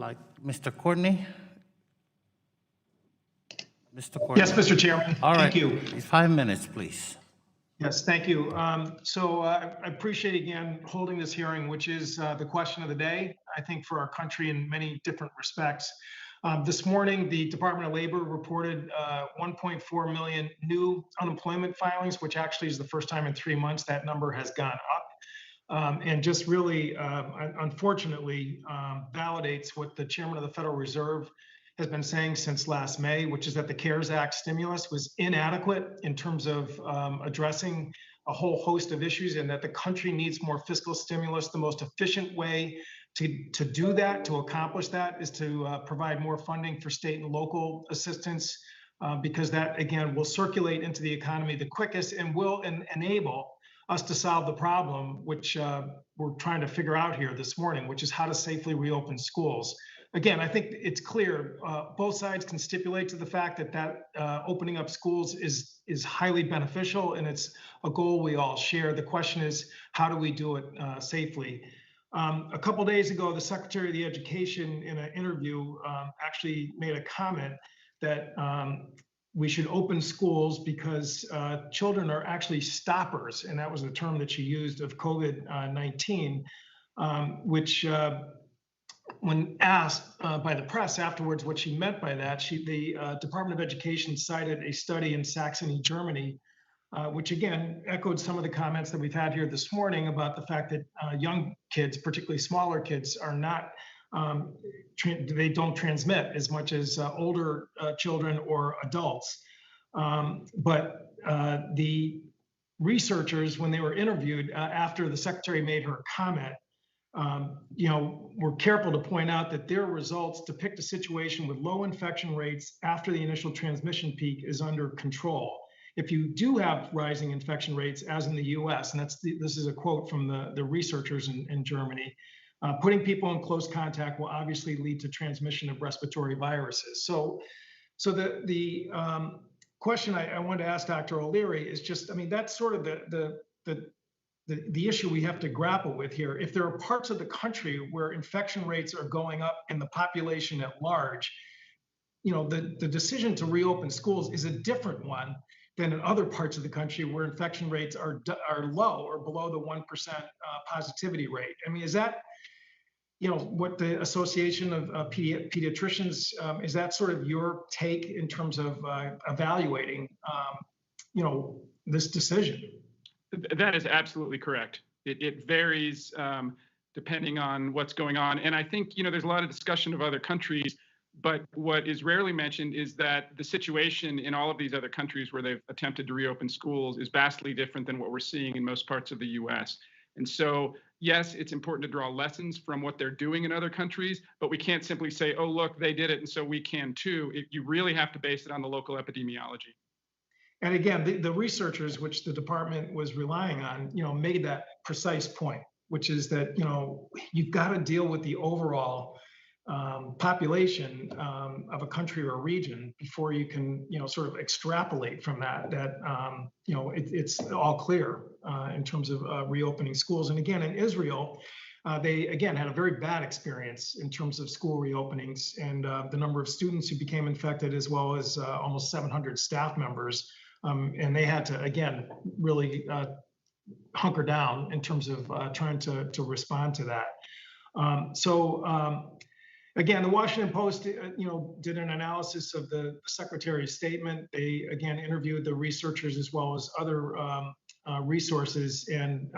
like Mr. Courtney. Mr. Courtney. Yes, Mr. Chairman. All right. Thank you. 5 minutes, please. Yes, thank you. I appreciate again holding this hearing, which is the question of the day, I think, for our country in many different respects. This morning, the Department of Labor reported 1.4 million new unemployment filings, which actually is the first time in 3 months that number has gone up. And just really, unfortunately, validates what the chairman of the Federal Reserve has been saying since last May, which is that the CARES Act stimulus was inadequate in terms of addressing a whole host of issues, and that the country needs more fiscal stimulus. The most efficient way to do that, to accomplish that, is to provide more funding for state and local assistance, because that, again, will circulate into the economy the quickest and will enable us to solve the problem, which we're trying to figure out here this morning, which is how to safely reopen schools. Again, I think it's clear both sides can stipulate to the fact that opening up schools is highly beneficial, and it's a goal we all share. The question is, how do we do it safely? A couple days ago, the Secretary of the Education, in an interview, actually made a comment that we should open schools because children are actually stoppers, and that was the term that she used, of COVID-19, which when asked by the press afterwards what she meant by that, the Department of Education cited a study in Saxony, Germany, which again echoed some of the comments that we've had here this morning about the fact that young kids, particularly smaller kids, are not, they don't transmit as much as older children or adults. But the researchers, when they were interviewed after the secretary made her comment, were careful to point out that their results depict a situation with low infection rates after the initial transmission peak is under control. If you do have rising infection rates, as in the US, and this is a quote from the researchers in Germany, putting people in close contact will obviously lead to transmission of respiratory viruses. So the question I wanted to ask Dr. O'Leary is just, I mean, that's sort of the issue we have to grapple with here. If there are parts of the country where infection rates are going up in the population at large, the decision to reopen schools is a different one than in other parts of the country where infection rates are low or below the 1% positivity rate. I mean, is that, what the Association of Pediatricians, is that sort of your take in terms of evaluating, this decision? That is absolutely correct. It varies depending on what's going on. And I think, there's a lot of discussion of other countries, but what is rarely mentioned is that the situation in all of these other countries where they've attempted to reopen schools is vastly different than what we're seeing in most parts of the US. And so, yes, it's important to draw lessons from what they're doing in other countries, but we can't simply say, oh, look, they did it, and so we can too. You really have to base it on the local epidemiology. And again, the researchers, which the department was relying on, made that precise point, which is that, you've got to deal with the overall population of a country or a region before you can, sort of extrapolate from that it's all clear in terms of reopening schools. And again, in Israel, they again had a very bad experience in terms of school reopenings and the number of students who became infected, as well as almost 700 staff members. And they had to, again, really hunker down in terms of trying to respond to that. Again, the Washington Post, did an analysis of the secretary's statement. They, again, interviewed the researchers as well as other resources and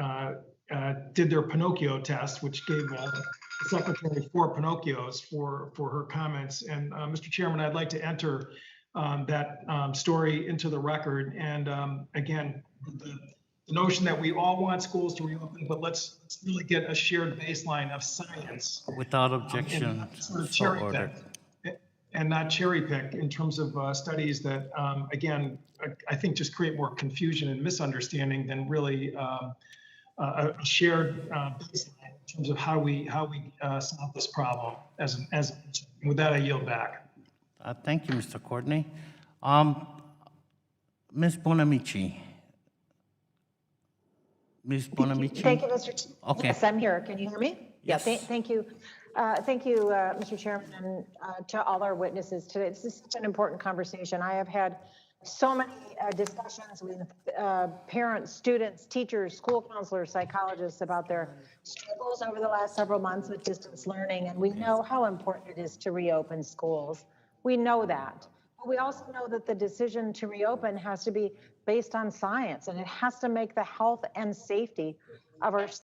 did their Pinocchio test, which gave the secretary 4 Pinocchios for her comments. And Mr. Chairman, I'd like to enter that story into the record. And again, the notion that we all want schools to reopen, but let's really get a shared baseline of science. Without objection, and not cherry pick in terms of studies that, again, I think just create more confusion and misunderstanding than really a shared baseline in terms of how we solve this problem. With that, I yield back. Thank you, Mr. Courtney. Ms. Bonamici. Ms. Bonamici. Thank you, Mr. Okay. Yes, I'm here. Can you hear me? Yes. Yeah, thank you. Thank you, Mr. Chairman, and to all our witnesses today. This is such an important conversation. I have had so many discussions with parents, students, teachers, school counselors, psychologists about their struggles over the last several months with distance learning, and we know how important it is to reopen schools. We know that. But we also know that the decision to reopen has to be based on science, and it has to make the health and safety of our